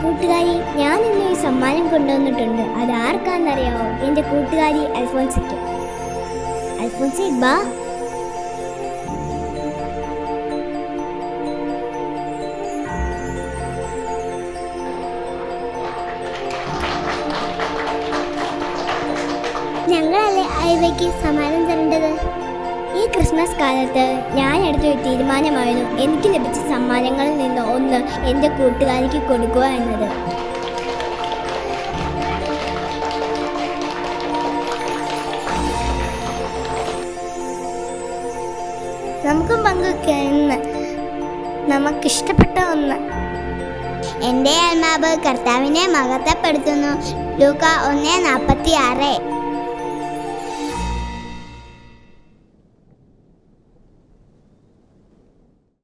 കൂട്ടുകാരി, ഞാൻ ഇന്ന് ഈ സമ്മാനം കൊണ്ടുവന്നിട്ടുണ്ട്. അത് ആർക്കാന്നറിയാവോ? എൻ്റെ കൂട്ടുകാരി അൽഫോൻസിക്ക്. അൽഫോൻസി ബാ. ഞങ്ങളല്ലേ ഐവയ്ക്ക് സമ്മാനം തരേണ്ടത്. ഈ ക്രിസ്മസ് കാലത്ത് ഞാൻ എടുത്തൊരു തീരുമാനമായിരുന്നു എനിക്ക് ലഭിച്ച സമ്മാനങ്ങളിൽ നിന്ന് ഒന്ന് എൻ്റെ കൂട്ടുകാരിക്ക് കൊടുക്കുക എന്നത്. നമുക്കും പങ്കുവെക്കുക നമുക്കിഷ്ടപ്പെട്ട ഒന്ന്. എൻ്റെ ആത്മാവ് കർത്താവിനെ മഹത്വപ്പെടുത്തുന്നു. ലൂക്ക 1:46.